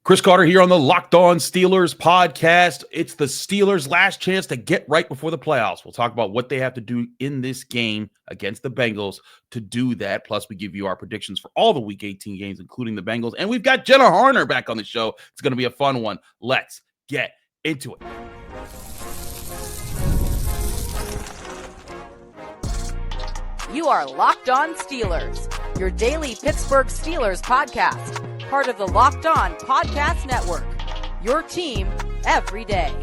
Chris Carter here on the Locked On Steelers podcast. It's the Steelers' last chance to get right before the playoffs. We'll talk about what they have to do in this game against the Bengals to do that. Plus, we give you our predictions for all the Week 18 games, including the Bengals. And we've got Jenna Harner back on the show. It's going to be a fun one. Let's get into it. You are Locked On Steelers, your daily Pittsburgh Steelers podcast. Part of the Locked On Podcast Network, your team every day.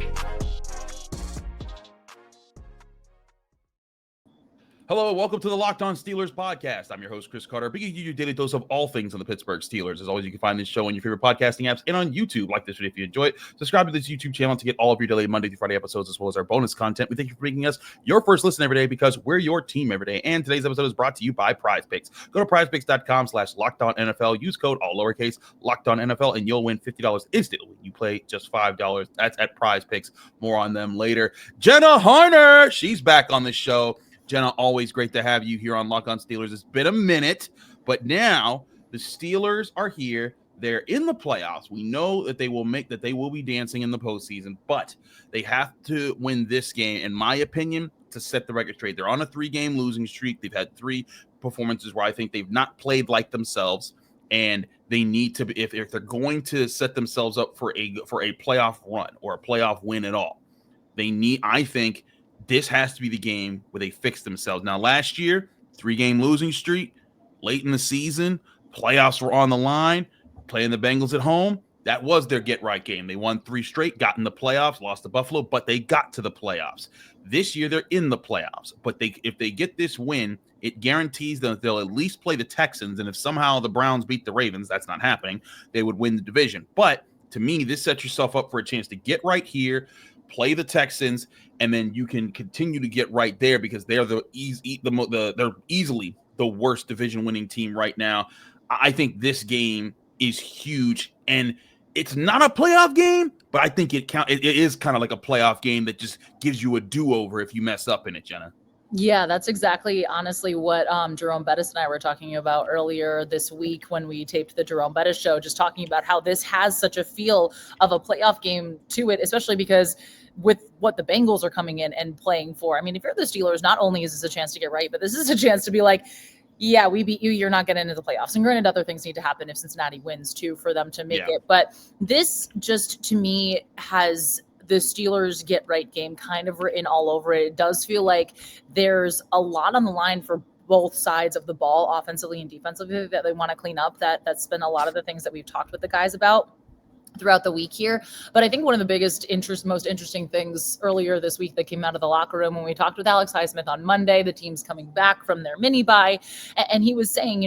Hello, welcome to the Locked On Steelers podcast. I'm your host, Chris Carter, bringing you your daily dose of all things on the Pittsburgh Steelers. As always, you can find this show on your favorite podcasting apps and on YouTube. Like this video if you enjoy it. Subscribe to this YouTube channel to get all of your daily Monday through Friday episodes, as well as our bonus content. We thank you for making us your first listen every day because we're your team every day. And today's episode is brought to you by Prize Picks. Go to prizepicks.com/LockedOnNFL. Use code all lowercase LockedOnNFL, and you'll win $50 instantly when you play just $5. That's at Prize Picks. More on them later. Jenna Harner, she's back on the show. Jenna, always great to have you here on Locked On Steelers. It's been a minute, but now the Steelers are here. They're in the playoffs. We know that they will be dancing in the postseason, but they have to win this game, in my opinion, to set the record straight. They're on a 3-game losing streak. They've had 3 performances where I think they've not played like themselves, and they need to, if they're going to set themselves up for a playoff run or a playoff win at all, I think this has to be the game where they fix themselves. Now, last year, 3-game losing streak, late in the season, playoffs were on the line, playing the Bengals at home. That was their get-right game. They won 3 straight, got in the playoffs, lost to Buffalo, but they got to the playoffs. This year, they're in the playoffs. But if they get this win, it guarantees that they'll at least play the Texans. And if somehow the Browns beat the Ravens, that's not happening, they would win the division. But to me, this sets yourself up for a chance to get right here, play the Texans, and then you can continue to get right there because they're they're easily the worst division-winning team right now. I think this game is huge, and it's not a playoff game, but I think it is kind of like a playoff game that just gives you a do-over if you mess up in it, Jenna. Yeah, that's exactly, honestly, what Jerome Bettis and I were talking about earlier this week when we taped the Jerome Bettis show, just talking about how this has such a feel of a playoff game to it, especially because with what the Bengals are coming in and playing for. I mean, if you're the Steelers, not only is this a chance to get right, but this is a chance to be like, yeah, we beat you. You're not getting into the playoffs. And granted, other things need to happen if Cincinnati wins too for them to make it. But this just, to me, has the Steelers get right game kind of written all over it. It does feel like there's a lot on the line for both sides of the ball, offensively and defensively, that they want to clean up. That's been a lot of the things that we've talked with the guys about throughout the week here. But I think one of the most interesting things earlier this week that came out of the locker room when we talked with Alex Highsmith on Monday, the team's coming back from their mini bye, and he was saying,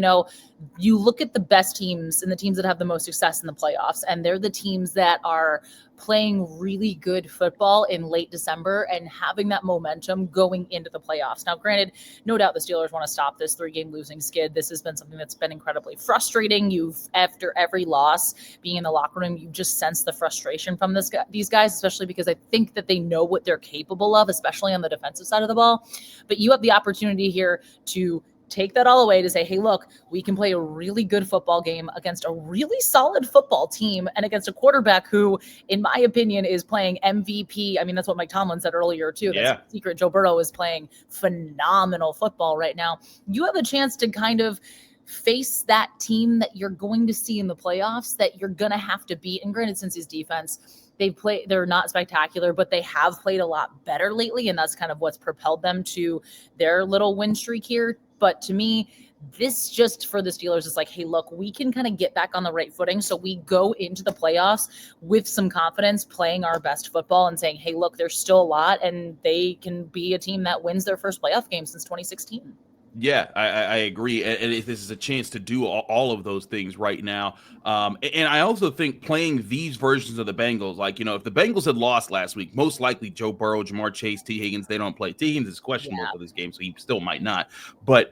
you look at the best teams and the teams that have the most success in the playoffs, and they're the teams that are playing really good football in late December and having that momentum going into the playoffs. Now, granted, no doubt the Steelers want to stop this 3-game losing skid. This has been something that's been incredibly frustrating. After every loss, being in the locker room, you just sense the frustration from these guys, especially because I think that they know what they're capable of, especially on the defensive side of the ball. But you have the opportunity here to take that all away to say, hey, look, we can play a really good football game against a really solid football team and against a quarterback who, in my opinion, is playing MVP. I mean, that's what Mike Tomlin said earlier, too. That's the secret. Joe Burrow is playing phenomenal football right now. You have a chance to kind of face that team that you're going to see in the playoffs that you're going to have to beat. And granted, since his defense, they're not spectacular, but they have played a lot better lately. And that's kind of what's propelled them to their little win streak here. But to me, this just for the Steelers is like, hey, look, we can kind of get back on the right footing. So we go into the playoffs with some confidence, playing our best football and saying, hey, look, there's still a lot, and they can be a team that wins their first playoff game since 2016. Yeah, I agree. And this is a chance to do all of those things right now. And I also think playing these versions of the Bengals, like, if the Bengals had lost last week, most likely Joe Burrow, Jamar Chase, T. Higgins, they don't play. T. Higgins is questionable for this game, so he still might not. But,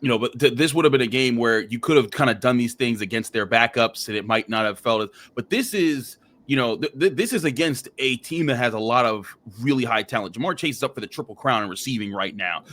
this would have been a game where you could have kind of done these things against their backups, and it might not have felt it. But this is this is against a team that has a lot of really high talent. Jamar Chase is up for the Triple Crown in receiving right now.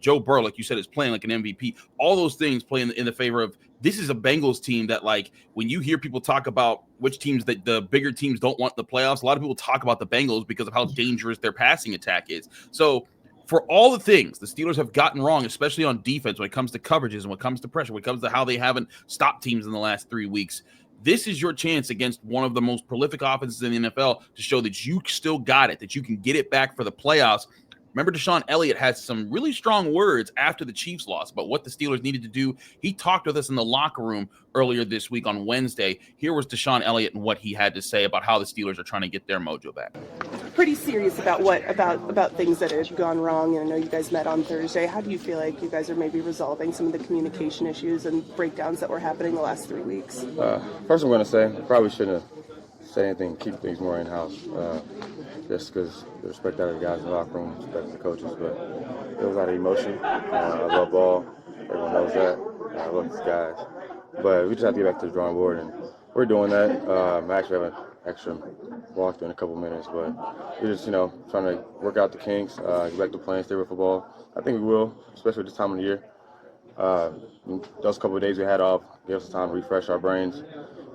Joe Burrow, like you said, is playing like an MVP. All those things play in the favor of this is a Bengals team that, like, when you hear people talk about which teams that the bigger teams don't want in the playoffs, a lot of people talk about the Bengals because of how dangerous their passing attack is. So for all the things the Steelers have gotten wrong, especially on defense, when it comes to coverages and when it comes to pressure, when it comes to how they haven't stopped teams in the last 3 weeks, this is your chance against one of the most prolific offenses in the NFL to show that you still got it, that you can get it back for the playoffs. Remember, DeShon Elliott had some really strong words after the Chiefs loss about what the Steelers needed to do. He talked with us in the locker room earlier this week on Wednesday. Here was DeShon Elliott and what he had to say about how the Steelers are trying to get their mojo back. Pretty serious about things that have gone wrong, and I know you guys met on Thursday. How do you feel like you guys are maybe resolving some of the communication issues and breakdowns that were happening the last 3 weeks? First, I'm going to say probably shouldn't have said anything. Keep things more in house. Just because the respect out of the guys in the locker room, respect the coaches, but there was a lot of emotion. I love ball. Everyone knows that. I love these guys. But we just have to get back to the drawing board, and we're doing that. I actually have an extra walkthrough in a couple minutes, but we're just, trying to work out the kinks, get back to playing stable football. I think we will, especially this time of the year. Those couple of days we had off gave us time to refresh our brains,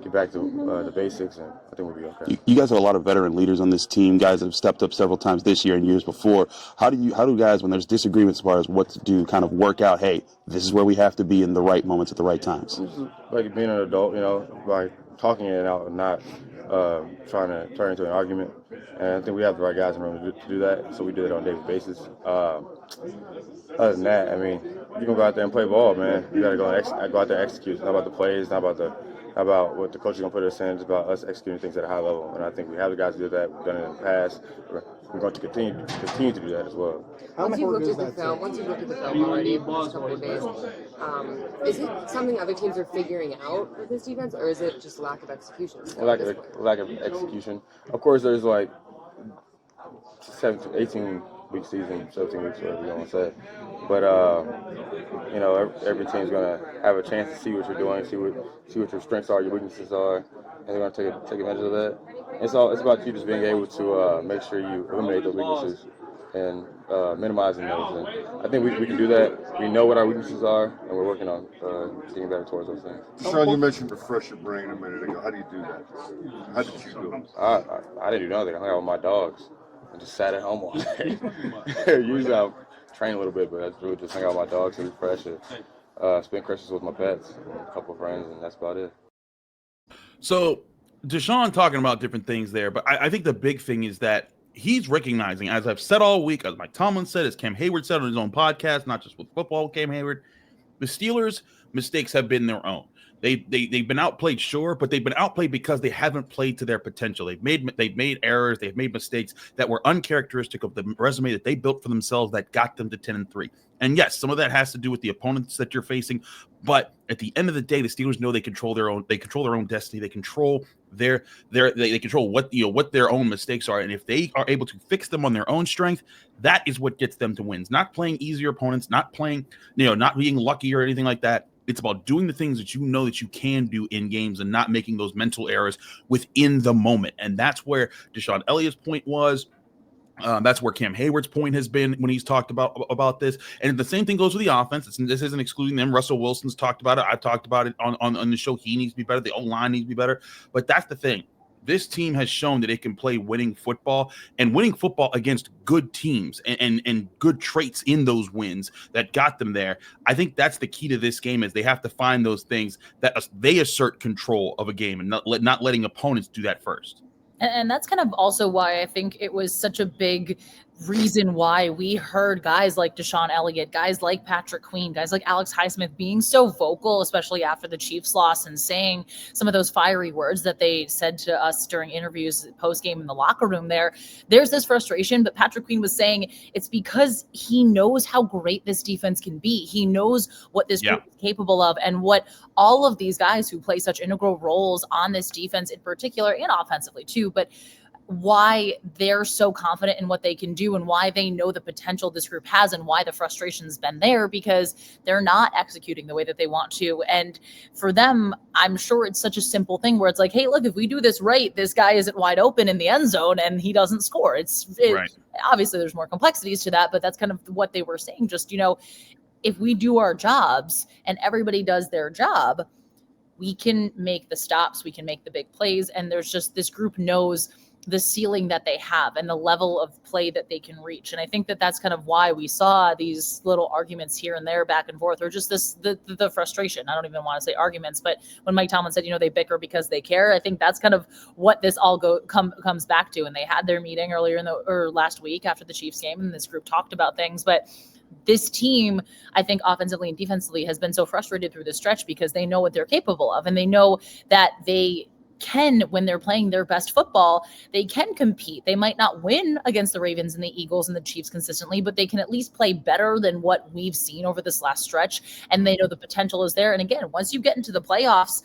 get back to the basics, and I think we'll be okay. You guys have a lot of veteran leaders on this team. Guys have stepped up several times this year and years before. How do guys, when there's disagreements as far as what to do, kind of work out, hey, this is where we have to be in the right moments at the right times? It's like being an adult, by talking it out and not trying to turn into an argument. And I think we have the right guys in the room to do that, so we do it on a daily basis. Other than that, you can go out there and play ball, man. You got to go out there and execute. It's not about the plays, not about what the coach is going to put us in. It's about us executing things at a high level. And I think we have the guys to do that. We've done it in the past. We're going to continue to do that as well. Once you've looked at the film already in the last couple of days, is it something other teams are figuring out with this defense, or is it just lack of execution? Lack of execution. Of course, there's like 18-week season, 17 weeks, whatever you want to say. But every team's gonna have a chance to see what you're doing, see what your strengths are, your weaknesses are, and they're gonna take advantage of that. It's about you just being able to make sure you eliminate those weaknesses and minimizing those. And I think we can do that. We know what our weaknesses are, and we're working on getting better towards those things. DeShon, you mentioned refresh your brain a minute ago. How do you do that? How did you do it? I didn't do nothing. I hung out with my dogs and just sat at home all day. Usually I train a little bit, but I really just hang out with my dogs and refresh it. Spend Christmas with my pets and a couple of friends, and that's about it. So DeShon talking about different things there, but I think the big thing is that he's recognizing, as I've said all week, as Mike Tomlin said, as Cam Heyward said on his own podcast, not just with football, Cam Heyward, the Steelers' mistakes have been their own. They've been outplayed, sure, but they've been outplayed because they haven't played to their potential. They've made errors, they've made mistakes that were uncharacteristic of the resume that they built for themselves that got them to 10-3. And yes, some of that has to do with the opponents that you're facing, but at the end of the day, the Steelers know they control their own destiny. They control they control what their own mistakes are, and if they are able to fix them on their own strength, that is what gets them to wins. Not playing easier opponents, not playing, not being lucky or anything like that. It's about doing the things that you know that you can do in games and not making those mental errors within the moment. And that's where DeShon Elliott's point was. That's where Cam Heyward's point has been when he's talked about this. And the same thing goes with the offense. This isn't excluding them. Russell Wilson's talked about it. I've talked about it on the show. He needs to be better. The O-line needs to be better. But that's the thing. This team has shown that it can play winning football against good teams and good traits in those wins that got them there. I think that's the key to this game is they have to find those things that they assert control of a game and not letting opponents do that first. And that's kind of also why I think it was such a big reason why we heard guys like DeShon Elliott, guys like Patrick Queen, guys like Alex Highsmith being so vocal, especially after the Chiefs loss and saying some of those fiery words that they said to us during interviews post-game in the locker room there. There's this frustration, but Patrick Queen was saying it's because he knows how great this defense can be. He knows what this group is capable of and what all of these guys who play such integral roles on this defense in particular and offensively too, but why they're so confident in what they can do and why they know the potential this group has and why the frustration's been there because they're not executing the way that they want to. And for them, I'm sure it's such a simple thing where it's like, hey, look, if we do this right, this guy isn't wide open in the end zone and he doesn't score. Right. Obviously there's more complexities to that, but that's kind of what they were saying. Just, if we do our jobs and everybody does their job, we can make the stops, we can make the big plays. And there's just, this group knows the ceiling that they have and the level of play that they can reach. And I think that that's kind of why we saw these little arguments here and there back and forth, or just the frustration. I don't even want to say arguments, but when Mike Tomlin said, they bicker because they care, I think that's kind of what this all comes back to. And they had their meeting last week after the Chiefs game, and this group talked about things, but this team, I think offensively and defensively, has been so frustrated through the stretch because they know what they're capable of, and they know that they can, when they're playing their best football, they can compete. They might not win against the Ravens and the Eagles and the Chiefs consistently, but they can at least play better than what we've seen over this last stretch. And they know the potential is there. And again, once you get into the playoffs,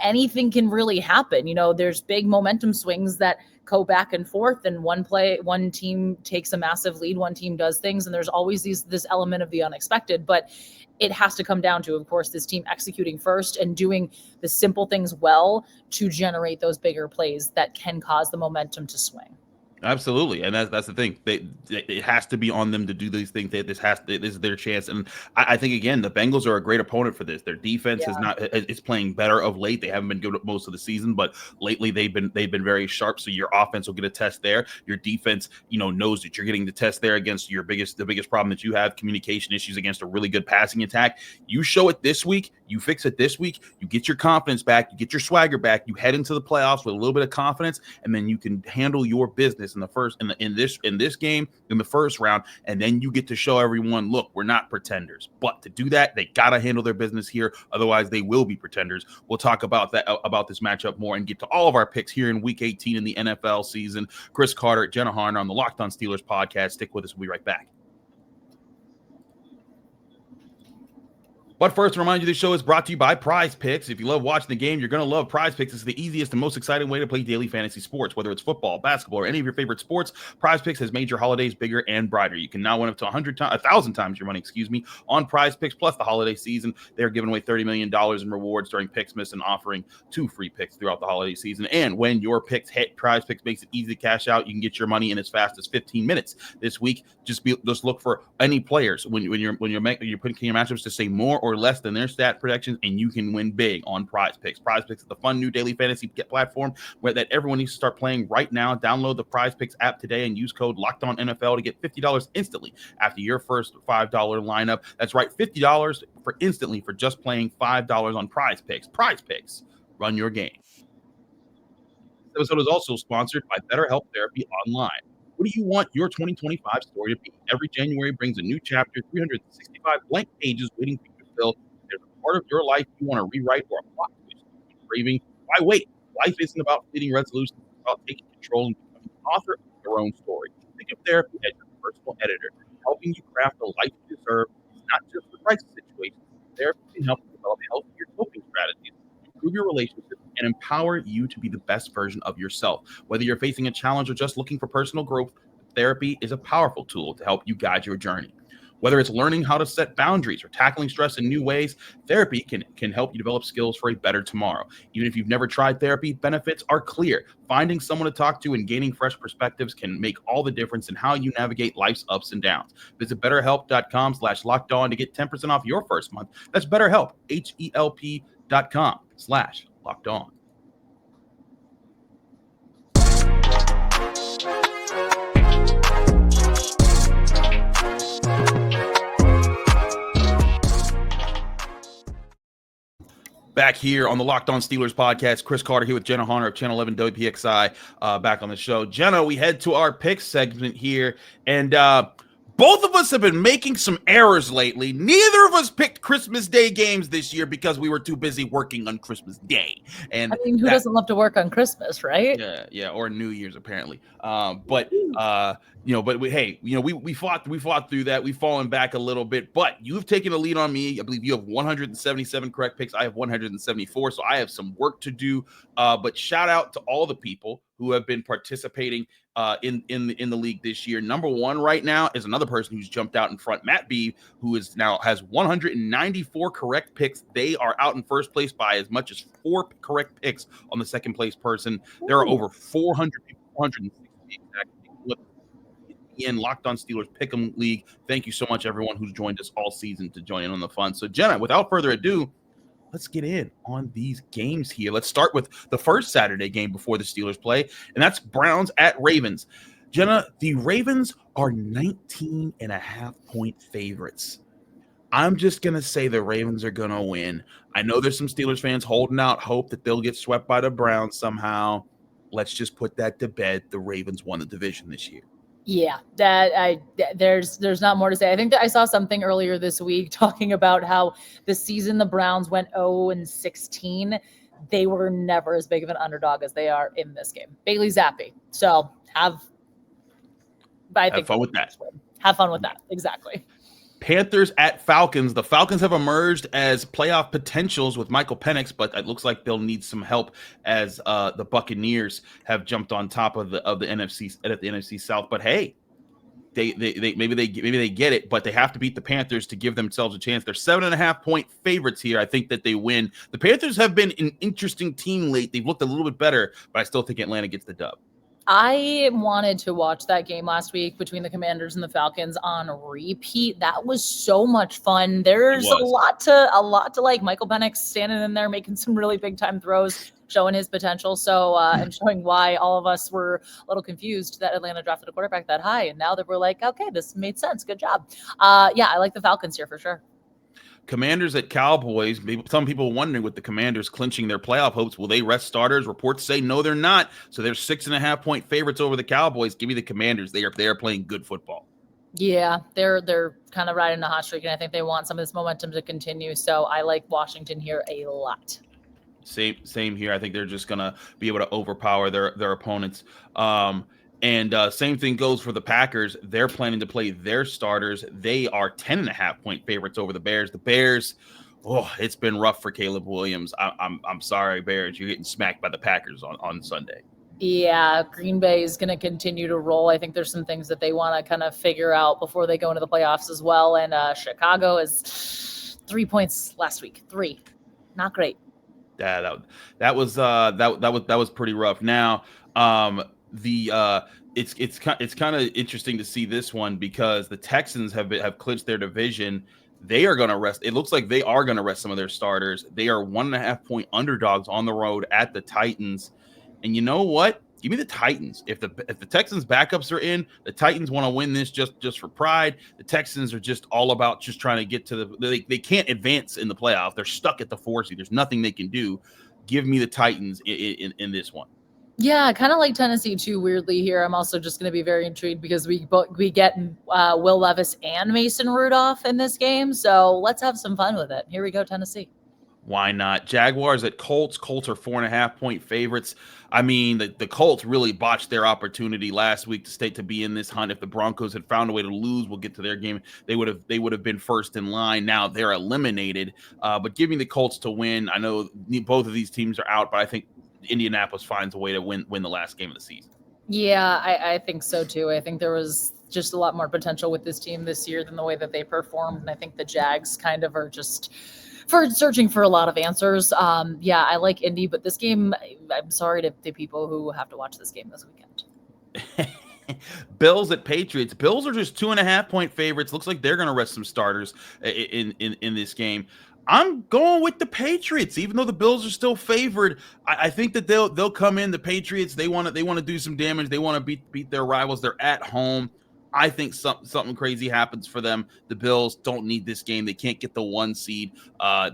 anything can really happen. There's big momentum swings that go back and forth, and one team takes a massive lead, one team does things, and there's always this element of the unexpected. But it has to come down to, of course, this team executing first and doing the simple things well to generate those bigger plays that can cause the momentum to swing. Absolutely, and that's the thing. It has to be on them to do these things. This is their chance, and I think again the Bengals are a great opponent for this. Their defense is playing better of late. They haven't been good most of the season, but lately they've been very sharp. So your offense will get a test there. Your defense, knows that you're getting the test there against the biggest problem that you have: communication issues against a really good passing attack. You show it this week. You fix it this week. You get your confidence back. You get your swagger back. You head into the playoffs with a little bit of confidence, and then you can handle your business in this game in the first round, and then you get to show everyone, look, we're not pretenders. But to do that, they gotta handle their business here, otherwise they will be pretenders. We'll talk about this matchup more and get to all of our picks here in Week 18 in the NFL season. Chris Carter, Jenna Harner on the Locked On Steelers podcast. Stick with us. We'll be right back. But first, to remind you, this show is brought to you by Prize Picks. If you love watching the game, you're going to love Prize Picks. It's the easiest and most exciting way to play daily fantasy sports. Whether it's football, basketball, or any of your favorite sports, Prize Picks has made your holidays bigger and brighter. You can now win up to 1,000 times your money, on Prize Picks. Plus the holiday season, they're giving away $30 million in rewards during Picksmas and offering 2 free picks throughout the holiday season. And when your picks hit, Prize Picks makes it easy to cash out. You can get your money in as fast as 15 minutes. This week, just look for any players when you're putting your matchups to say more or less than their stat projections, and you can win big on Prize Picks. Prize Picks is the fun new daily fantasy platform that everyone needs to start playing right now. Download the Prize Picks app today and use code LOCKEDONNFL to get $50 instantly after your first $5 lineup. That's right, $50 instantly for just playing $5 on Prize Picks. Prize Picks, run your game. This episode is also sponsored by BetterHelp Therapy Online. What do you want your 2025 story to be? Every January brings a new chapter, 365 blank pages waiting for you to fill. There's a part of your life you want to rewrite, or a plot twist you've been craving. Why wait? Life isn't about fleeting resolutions. It's about taking control and becoming the author of your own story. Think of therapy as your personal editor, helping you craft the life you deserve. It's not just for crisis situations. Therapy can help you develop healthier coping strategies, improve your relationships, and empower you to be the best version of yourself. Whether you're facing a challenge or just looking for personal growth, therapy is a powerful tool to help you guide your journey. Whether it's learning how to set boundaries or tackling stress in new ways, therapy can help you develop skills for a better tomorrow. Even if you've never tried therapy, benefits are clear. Finding someone to talk to and gaining fresh perspectives can make all the difference in how you navigate life's ups and downs. Visit BetterHelp.com/LockedOn to get 10% off your first month. That's BetterHelp, HELP.com/LockedOn. Back here on the Locked On Steelers podcast, Chris Carter here with Jenna Harner of Channel 11 WPXI back on the show. Jenna, we head to our picks segment here, and both of us have been making some errors lately. Neither of us picked Christmas Day games this year because we were too busy working on Christmas Day. And I mean, who doesn't love to work on Christmas, right? Yeah, or New Year's apparently. But we fought through that. We've fallen back a little bit, but you've taken a lead on me. I believe you have 177 correct picks. I have 174, so I have some work to do. But shout out to all the people who have been participating in the league this year. Number one right now is another person who's jumped out in front, Matt B, who has 194 correct picks. They are out in first place by as much as 4 correct picks on the second place person. There are over 400 people, 460 exactly. ESPN Locked On Steelers Pick'em League. Thank you so much, everyone who's joined us all season to join in on the fun. So, Jenna, without further ado, let's get in on these games here. Let's start with the first Saturday game before the Steelers play, and that's Browns at Ravens. Jenna, the Ravens are 19.5-point favorites. I'm just going to say the Ravens are going to win. I know there's some Steelers fans holding out hope that they'll get swept by the Browns somehow. Let's just put that to bed. The Ravens won the division this year. Yeah, there's not more to say. I think that I saw something earlier this week talking about how the season the Browns went 0-16. They were never as big of an underdog as they are in this game. Bailey Zappi. So have fun with that. Have fun with that. Exactly. Panthers at Falcons. The Falcons have emerged as playoff potentials with Michael Penix, but it looks like they'll need some help as the Buccaneers have jumped on top of the NFC at the NFC South. But hey, they maybe they get it, but they have to beat the Panthers to give themselves a chance. They're 7.5-point favorites here. I think that they win. The Panthers have been an interesting team late. They've looked a little bit better, but I still think Atlanta gets the dub. I wanted to watch that game last week between the Commanders and the Falcons on repeat. That was so much fun. There's a lot to like. Michael Penix standing in there making some really big time throws, showing his potential. So and showing why all of us were a little confused that Atlanta drafted a quarterback that high. And now that we're like, okay, this made sense. Good job. Yeah, I like the Falcons here for sure. Commanders at Cowboys. Some people wondering with the Commanders clinching their playoff hopes, will they rest starters? Reports say no, they're not. So they're 6.5-point favorites over the Cowboys. Give me the Commanders. They are playing good football. Yeah, they're kind of riding a hot streak, and I think they want some of this momentum to continue. So I like Washington here a lot. Same here. I think they're just gonna be able to overpower their opponents. And same thing goes for the Packers. They're planning to play their starters. They are 10.5-point favorites over the Bears. The Bears, it's been rough for Caleb Williams. I'm sorry, Bears. You're getting smacked by the Packers on Sunday. Yeah, Green Bay is going to continue to roll. I think there's some things that they want to kind of figure out before they go into the playoffs as well. And Chicago is 3 points last week. 3, not great. Yeah, that was pretty rough. Now, it's kind of interesting to see this one because the Texans have clinched their division. They are going to rest. It looks like they are going to rest some of their starters. They are 1.5-point underdogs on the road at the Titans. And you know what? Give me the Titans. If the Texans backups are in, the Titans want to win this just for pride. The Texans are just all about just trying to get to they can't advance in the playoff. They're stuck at the 4 seed. There's nothing they can do. Give me the Titans in this one. Yeah, kind of like Tennessee too, weirdly here. I'm also just going to be very intrigued because we get Will Levis and Mason Rudolph in this game. So let's have some fun with it. Here we go, Tennessee. Why not? Jaguars at Colts. Colts are 4.5-point favorites. I mean, the Colts really botched their opportunity last week to be in this hunt. If the Broncos had found a way to lose, we'll get to their game. They would have been first in line. Now they're eliminated. But give me the Colts to win. I know both of these teams are out, but I think Indianapolis finds a way to win the last game of the season. Yeah, I think so too. I think there was just a lot more potential with this team this year than the way that they performed. And I think the Jags kind of are just searching for a lot of answers. Yeah, I like Indy, but this game, I'm sorry to the people who have to watch this game this weekend. Bills at Patriots. Bills are just 2.5-point favorites. Looks like they're going to rest some starters in this game. I'm going with the Patriots, even though the Bills are still favored. I think that they'll come in. The Patriots, they want to do some damage. They want to beat their rivals. They're at home. I think something crazy happens for them. The Bills don't need this game. They can't get the 1 seed.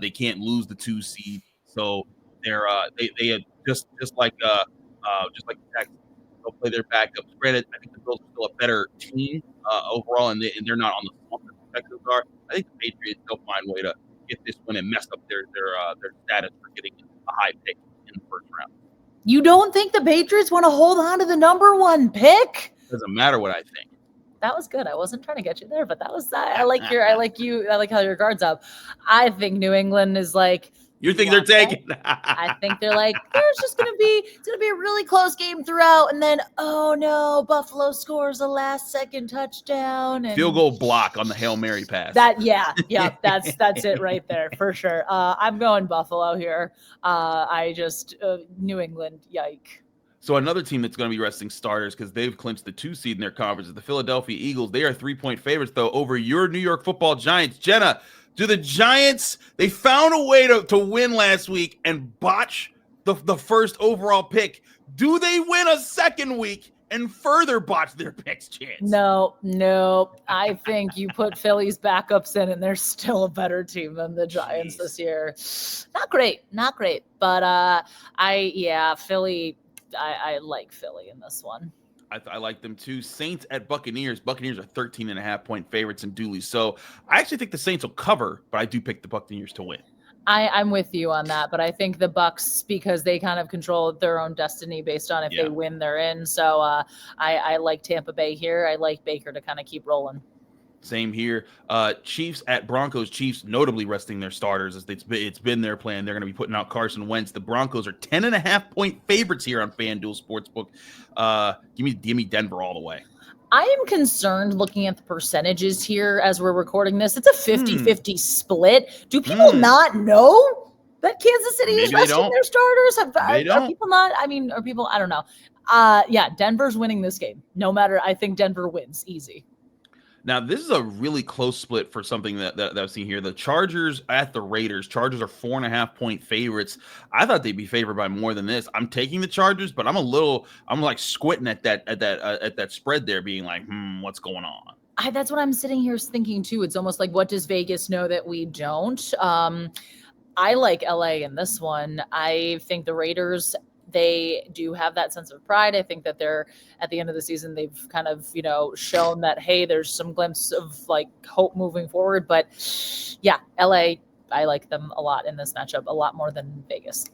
They can't lose the 2 seed. So they're they just like the Texans. They'll play their backups. Granted, I think the Bills are still a better team overall, and they're not on the slump that the Texans are. I think the Patriots will find a way to get this one and mess up their status for getting a high pick in the first round. You don't think the Patriots want to hold on to the number 1 pick? Doesn't matter what I think. That was good. I wasn't trying to get you there, but I like how your guard's up. I think New England is like, you think they're taking? I think they're like, it's gonna be a really close game throughout, and then oh no, Buffalo scores a last-second touchdown and field goal block on the Hail Mary pass. That's it right there for sure. I'm going Buffalo here. New England, yike. So another team that's going to be resting starters because they've clinched the 2 seed in their conference is the Philadelphia Eagles. They are 3-point favorites, though, over your New York Football Giants. Jenna, do the Giants, they found a way to win last week and botch the first overall pick. Do they win a second week and further botch their picks chance? No. I think you put Philly's backups in, and they're still a better team than the Giants this year. Not great. But Philly. I like Philly in this one. I like them too. Saints at Buccaneers. Buccaneers are 13.5-point favorites and duly so. I actually think the Saints will cover, but I do pick the Buccaneers to win. I'm with you on that, but I think the Bucs, because they kind of control their own destiny based on if they win, they're in. So I like Tampa Bay here. I like Baker to kind of keep rolling. Same here. Chiefs at Broncos. Chiefs notably resting their starters as it's been their plan. They're going to be putting out Carson Wentz. The Broncos are 10.5-point favorites here on FanDuel Sportsbook. Give me Denver all the way. I am concerned looking at the percentages here as we're recording this. It's a 50-50 split. Do people not know that Kansas City is resting their starters? Are people not? I mean, are people? I don't know. Denver's winning this game. No matter. I think Denver wins easy. Now, this is a really close split for something that I've seen here. The Chargers at the Raiders. Chargers are 4.5-point favorites. I thought they'd be favored by more than this. I'm taking the Chargers, but I'm like squinting at that spread there, being like, what's going on? That's what I'm sitting here thinking too. It's almost like, what does Vegas know that we don't? I like LA in this one. I think the Raiders, they do have that sense of pride. I think that they're at the end of the season, they've kind of, shown that, hey, there's some glimpse of like hope moving forward. But yeah, LA, I like them a lot in this matchup, a lot more than Vegas.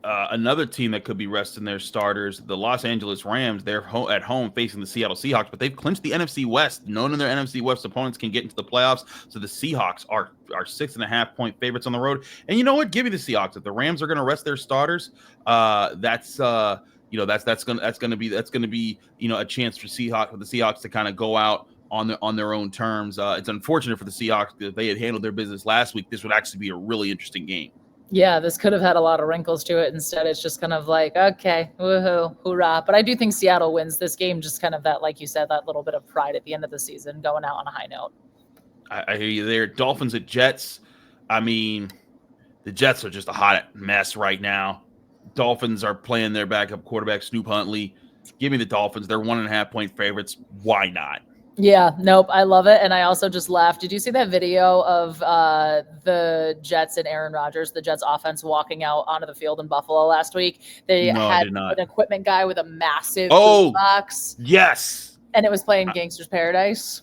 Another team that could be resting their starters, the Los Angeles Rams. They're at home facing the Seattle Seahawks, but they've clinched the NFC West. None of their NFC West opponents can get into the playoffs, so the Seahawks are 6.5-point favorites on the road. And you know what? Give me the Seahawks. If the Rams are going to rest their starters, that's going to be a chance for the Seahawks to kind of go out on their own terms. It's unfortunate for the Seahawks that if they had handled their business last week, this would actually be a really interesting game. Yeah, this could have had a lot of wrinkles to it. Instead, it's just kind of like, okay, woohoo, hoorah. But I do think Seattle wins this game, just kind of that, like you said, that little bit of pride at the end of the season, going out on a high note. I hear you there. Dolphins at Jets. I mean, the Jets are just a hot mess right now. Dolphins are playing their backup quarterback, Snoop Huntley. Give me the Dolphins. They're 1.5-point favorites. Why not? Yeah, nope, I love it. And I also just laughed. Did you see that video of the Jets and Aaron Rodgers, the Jets offense walking out onto the field in Buffalo last week? They had an equipment guy with a massive box. Yes. And it was playing Gangster's Paradise.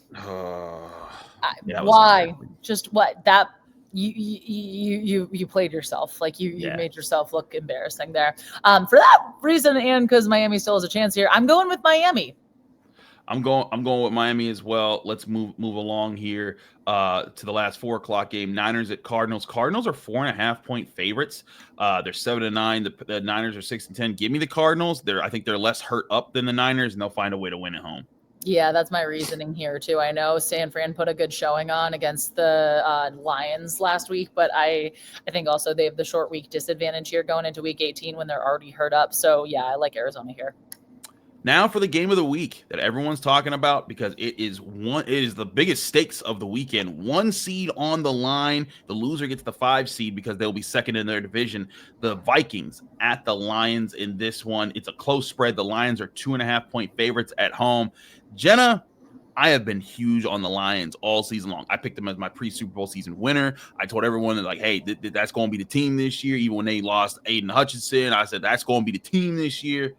Why? Just what? That you played yourself. Like you made yourself look embarrassing there. For that reason, and because Miami still has a chance here, I'm going with Miami. I'm going with Miami as well. Let's move along here to the last 4:00 game. Niners at Cardinals. Cardinals are 4.5-point favorites. They're 7-9. The Niners are 6-10. Give me the Cardinals. I think they're less hurt up than the Niners, and they'll find a way to win at home. Yeah, that's my reasoning here too. I know San Fran put a good showing on against the Lions last week, but I think also they have the short week disadvantage here going into week 18 when they're already hurt up. So yeah, I like Arizona here. Now for the game of the week that everyone's talking about, because it is the biggest stakes of the weekend. 1 seed on the line. The loser gets the 5 seed because they'll be second in their division. The Vikings at the Lions in this one. It's a close spread. The Lions are 2.5-point favorites at home. Jenna, I have been huge on the Lions all season long. I picked them as my pre-Super Bowl season winner. I told everyone that, like, hey, that's going to be the team this year. Even when they lost Aiden Hutchinson, I said that's going to be the team this year.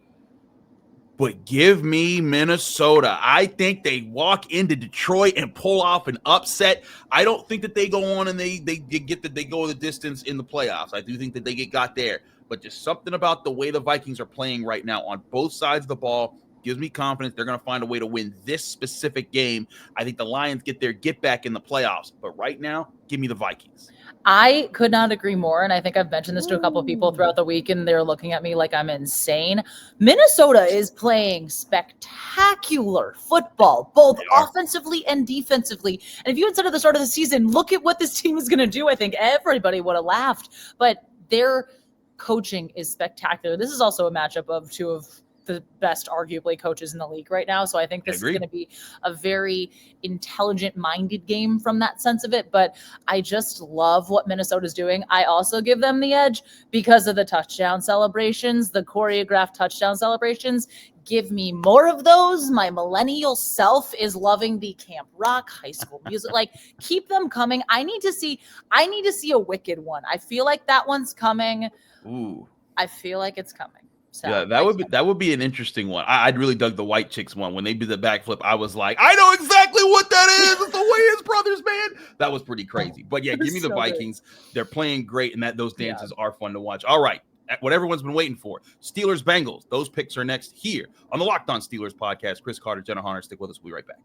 But give me Minnesota. I think they walk into Detroit and pull off an upset. I don't think that they go on and they go the distance in the playoffs. I do think that they got there. But just something about the way the Vikings are playing right now on both sides of the ball gives me confidence they're going to find a way to win this specific game. I think the Lions get back in the playoffs. But right now, give me the Vikings. I could not agree more, and I think I've mentioned this to a couple of people throughout the week, and they're looking at me like I'm insane. Minnesota is playing spectacular football, both offensively and defensively. And if you had said at the start of the season, look at what this team is going to do, I think everybody would have laughed. But they're coaching is spectacular. This is also a matchup of two of the best, arguably, coaches in the league right now. So I think this is going to be a very intelligent-minded game from that sense of it. But I just love what Minnesota's doing. I also give them the edge because of the touchdown celebrations, the choreographed touchdown celebrations. Give me more of those. My millennial self is loving the Camp Rock, High School Music. Like, keep them coming. I need to see a Wicked one. I feel like that one's coming. Ooh. I feel like it's coming. So yeah, that would be an interesting one. I'd really dug the White Chicks one. When they did the backflip, I was like, I know exactly what that is. It's the Wayans brothers, man. That was pretty crazy. But yeah, give me the Vikings. Good. They're playing great, and those dances are fun to watch. All right, what everyone's been waiting for. Steelers, Bengals. Those picks are next here on the Locked On Steelers podcast. Chris Carter, Jenna Harner. Stick with us. We'll be right back.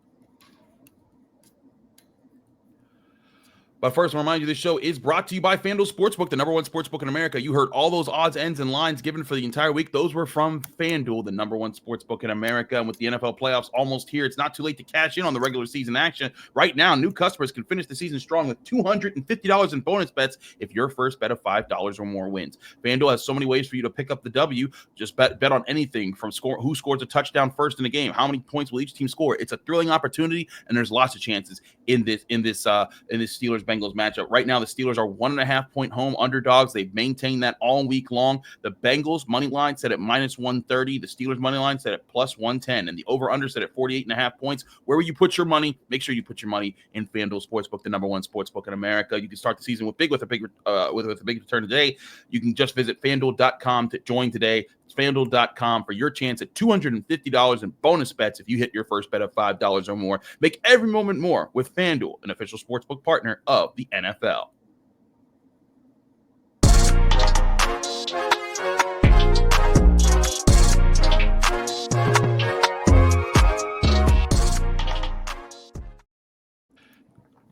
But first, I remind you, this show is brought to you by FanDuel Sportsbook, the #1 sportsbook in America. You heard all those odds, ends, and lines given for the entire week. Those were from FanDuel, the #1 sportsbook in America. And with the NFL playoffs almost here, it's not too late to cash in on the regular season action. Right now, new customers can finish the season strong with $250 in bonus bets if your first bet of $5 or more wins. FanDuel has so many ways for you to pick up the W. Just bet on anything from who scores a touchdown first in the game, how many points will each team score. It's a thrilling opportunity, and there's lots of chances in this Steelers Bengals matchup. Right now, the Steelers are 1.5-point home underdogs. They've maintained that all week long. The Bengals money line set at -130. The Steelers money line set at +110, and the over/under set at 48.5 points. Where will you put your money? Make sure you put your money in FanDuel Sportsbook, the #1 sportsbook in America. You can start the season with a big return today. You can just visit FanDuel.com to join today. It's FanDuel.com for your chance at $250 in bonus bets if you hit your first bet of $5 or more. Make every moment more with FanDuel, an official sportsbook partner of the NFL.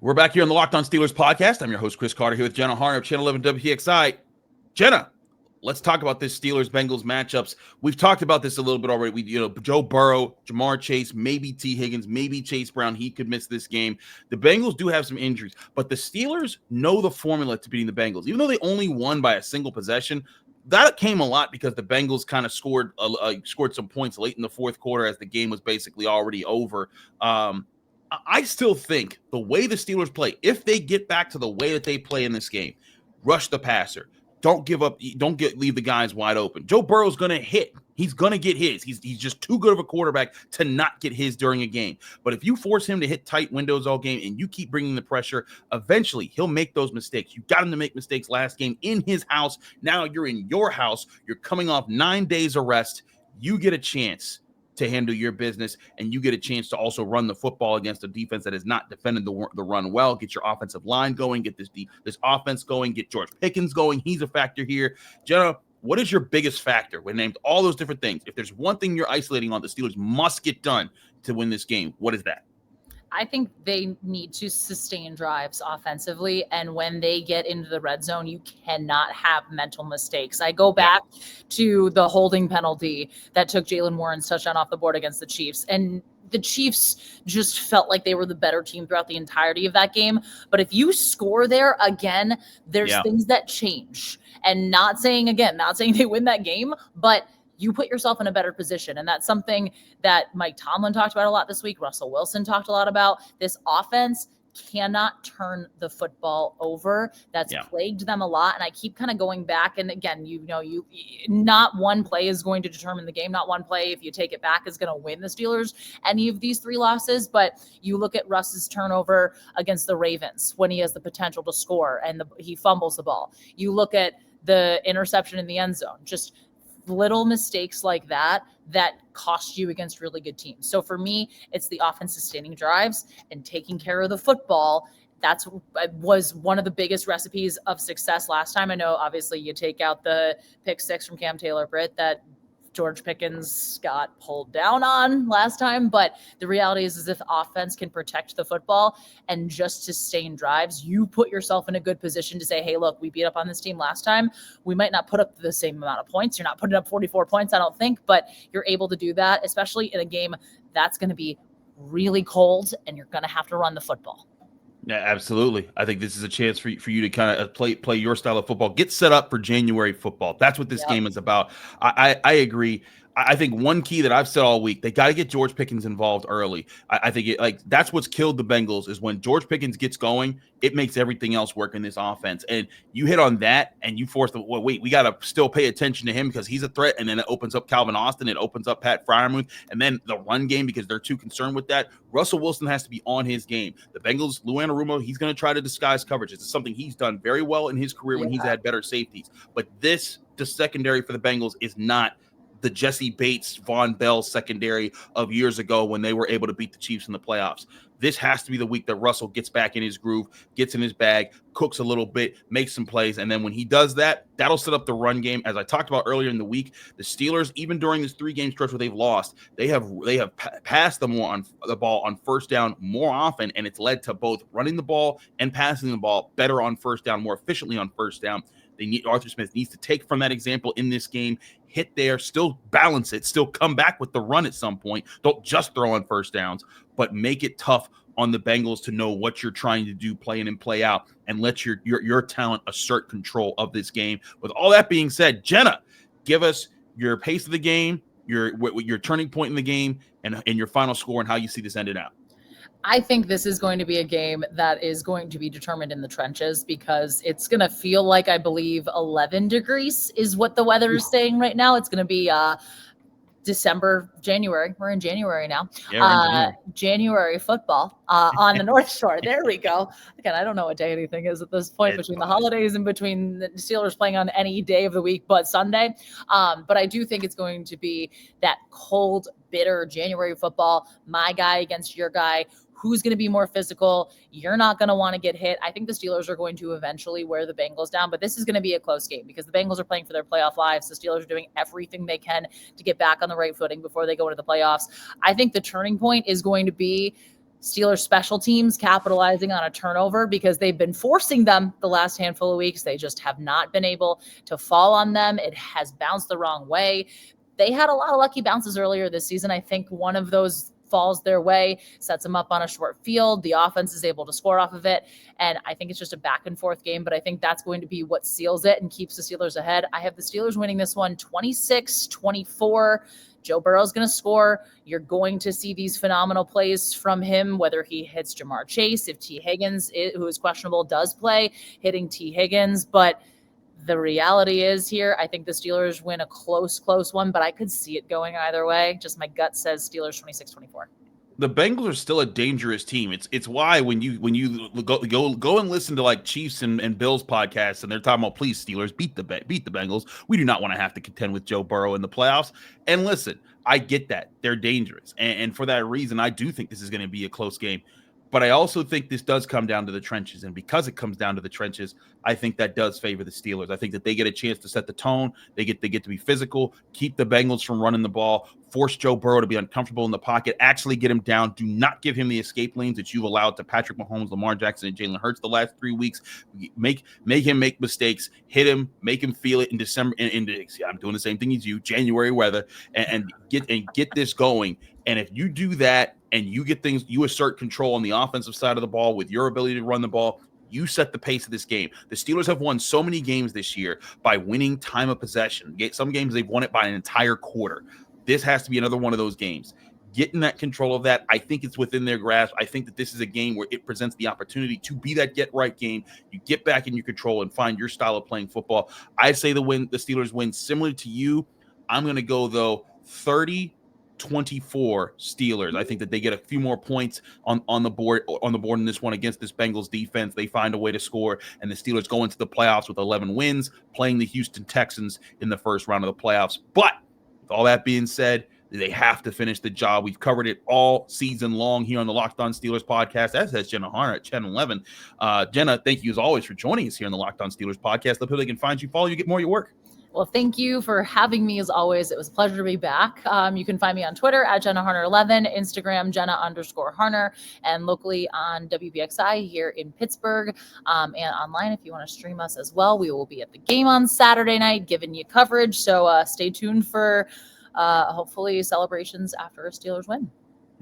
We're back here on the Locked On Steelers podcast. I'm your host, Chris Carter, here with Jenna Harner of Channel 11 WPXI. Jenna, let's talk about this Steelers-Bengals matchups. We've talked about this a little bit already. Joe Burrow, Jamar Chase, maybe T. Higgins, maybe Chase Brown. He could miss this game. The Bengals do have some injuries, but the Steelers know the formula to beating the Bengals. Even though they only won by a single possession, that came a lot because the Bengals kind of scored some points late in the fourth quarter as the game was basically already over. I still think the way the Steelers play, if they get back to the way that they play in this game, rush the passer, don't give up, leave the guys wide open. Joe Burrow's going to hit. He's going to get his. He's just too good of a quarterback to not get his during a game. But if you force him to hit tight windows all game and you keep bringing the pressure, eventually he'll make those mistakes. You got him to make mistakes last game in his house. Now you're in your house. You're coming off 9 days of rest. You get a chance to handle your business, and you get a chance to also run the football against a defense that has not defended the run well. Get your offensive line going, get this offense going, get George Pickens going. He's a factor here. Jenna, what is your biggest factor? We named all those different things. If there's one thing you're isolating on, the Steelers must get done to win this game. What is that? I think they need to sustain drives offensively. And when they get into the red zone, you cannot have mental mistakes. I go back to the holding penalty that took Jalen Warren's touchdown off the board against the Chiefs. And the Chiefs just felt like they were the better team throughout the entirety of that game. But if you score there again, there's things that change. And not saying they win that game, but you put yourself in a better position. And that's something that Mike Tomlin talked about a lot this week. Russell Wilson talked a lot about. This offense cannot turn the football over. That's plagued them a lot. And I keep kind of going back. And again, not one play is going to determine the game. Not one play, if you take it back, is going to win the Steelers any of these 3 losses. But you look at Russ's turnover against the Ravens when he has the potential to score and he fumbles the ball. You look at the interception in the end zone, just little mistakes like that cost you against really good teams. So for me, it's the offense sustaining drives and taking care of the football. That was one of the biggest recipes of success last time. I know, obviously, you take out the pick 6 from Cam Taylor-Britt that George Pickens got pulled down on last time. But the reality is if offense can protect the football and just sustain drives, you put yourself in a good position to say, hey, look, we beat up on this team last time. We might not put up the same amount of points. You're not putting up 44 points, I don't think, but you're able to do that, especially in a game that's going to be really cold and you're going to have to run the football. Yeah, absolutely. I think this is a chance for you to kind of play your style of football, get set up for January football. That's what this Yep. game is about. I agree. I think one key that I've said all week, they got to get George Pickens involved early. I think that's what's killed the Bengals is when George Pickens gets going, it makes everything else work in this offense. And you hit on that and you force we got to still pay attention to him because he's a threat. And then it opens up Calvin Austin. It opens up Pat Freiermuth. And then the run game, because they're too concerned with that, Russell Wilson has to be on his game. The Bengals, Lou Anarumo, he's going to try to disguise coverage. It's something he's done very well in his career when he's had better safeties. But the secondary for the Bengals is not the Jesse Bates, Von Bell secondary of years ago when they were able to beat the Chiefs in the playoffs. This has to be the week that Russell gets back in his groove, gets in his bag, cooks a little bit, makes some plays. And then when he does that, that'll set up the run game. As I talked about earlier in the week, the Steelers, even during this 3-game stretch where they've lost, they have passed the ball on first down more often. And it's led to both running the ball and passing the ball better on first down, more efficiently on first down. Arthur Smith needs to take from that example in this game, hit there, still balance it, still come back with the run at some point. Don't just throw on first downs, but make it tough on the Bengals to know what you're trying to do, play in and play out, and let your talent assert control of this game. With all that being said, Jenna, give us your pace of the game, your turning point in the game, and your final score and how you see this ended out. I think this is going to be a game that is going to be determined in the trenches because it's going to feel like, I believe, 11 degrees is what the weather is saying right now. It's going to be January. We're in January now. Yeah, January football on the North Shore. There we go. Again, I don't know what day anything is at this point between the holidays and between the Steelers playing on any day of the week but Sunday. But I do think it's going to be that cold, bitter January football, my guy against your guy. Who's going to be more physical? You're not going to want to get hit. I think the Steelers are going to eventually wear the Bengals down, but this is going to be a close game because the Bengals are playing for their playoff lives. The Steelers are doing everything they can to get back on the right footing before they go into the playoffs. I think the turning point is going to be Steelers special teams capitalizing on a turnover because they've been forcing them the last handful of weeks. They just have not been able to fall on them. It has bounced the wrong way. They had a lot of lucky bounces earlier this season. I think one of those falls their way, sets them up on a short field. The offense is able to score off of it. And I think it's just a back and forth game, but I think that's going to be what seals it and keeps the Steelers ahead. I have the Steelers winning this one 26-24. Joe Burrow's going to score. You're going to see these phenomenal plays from him, whether he hits Jamar Chase, if T. Higgins, who is questionable, does play, hitting T. Higgins. But the reality is here, I think the Steelers win a close one, but I could see it going either way. Just my gut says Steelers 26-24. The Bengals are still a dangerous team. It's why when you go and listen to like Chiefs and Bills podcasts and they're talking about please Steelers beat the Bengals. We do not want to have to contend with Joe Burrow in the playoffs. And listen, I get that they're dangerous, and for that reason, I do think this is going to be a close game. But I also think this does come down to the trenches. And because it comes down to the trenches, I think that does favor the Steelers. I think that they get a chance to set the tone. They get to be physical, keep the Bengals from running the ball, force Joe Burrow to be uncomfortable in the pocket, actually get him down. Do not give him the escape lanes that you've allowed to Patrick Mahomes, Lamar Jackson, and Jalen Hurts the last 3 weeks. Make him make mistakes, hit him, make him feel it in December. I'm doing the same thing as you, January weather, and get this going. And if you do that and you get things, you assert control on the offensive side of the ball with your ability to run the ball, you set the pace of this game. The Steelers have won so many games this year by winning time of possession. Some games they've won it by an entire quarter. This has to be another one of those games. Getting that control of that, I think it's within their grasp. I think that this is a game where it presents the opportunity to be that get-right game. You get back in your control and find your style of playing football. I say the Steelers win similar to you. I'm going to go, though, 30-24 Steelers. I think that they get a few more points on the board in this one against this Bengals defense. They find a way to score, and the Steelers go into the playoffs with 11 wins, playing the Houston Texans in the first round of the playoffs. But with all that being said, they have to finish the job. We've covered it all season long here on the Locked On Steelers podcast, as has Jenna Harner at Channel 11. Jenna, thank you as always for joining us here on the Locked On Steelers podcast. Let people they can find you, follow you, get more of your work. Well, thank you for having me as always. It was a pleasure to be back. You can find me on Twitter at Jenna Harner 11, Instagram Jenna_Harner, and locally on WBXI here in Pittsburgh, and online if you want to stream us as well. We will be at the game on Saturday night giving you coverage. So stay tuned for hopefully celebrations after a Steelers win.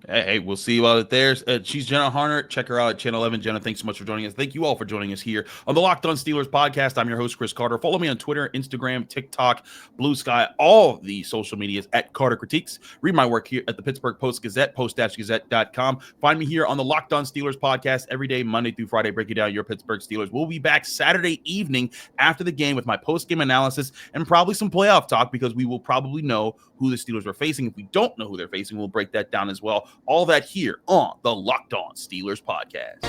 Hey, we'll see you out there. She's Jenna Harner. Check her out at Channel 11. Jenna, thanks so much for joining us. Thank you all for joining us here on the Locked On Steelers podcast. I'm your host, Chris Carter. Follow me on Twitter, Instagram, TikTok, Blue Sky, all the social medias at Carter Critiques. Read my work here at the Pittsburgh Post-Gazette, post-gazette.com. Find me here on the Locked On Steelers podcast every day, Monday through Friday, breaking down your Pittsburgh Steelers. We'll be back Saturday evening after the game with my post-game analysis and probably some playoff talk because we will probably know who the Steelers are facing. If we don't know who they're facing, we'll break that down as well. All that here on the Locked On Steelers podcast.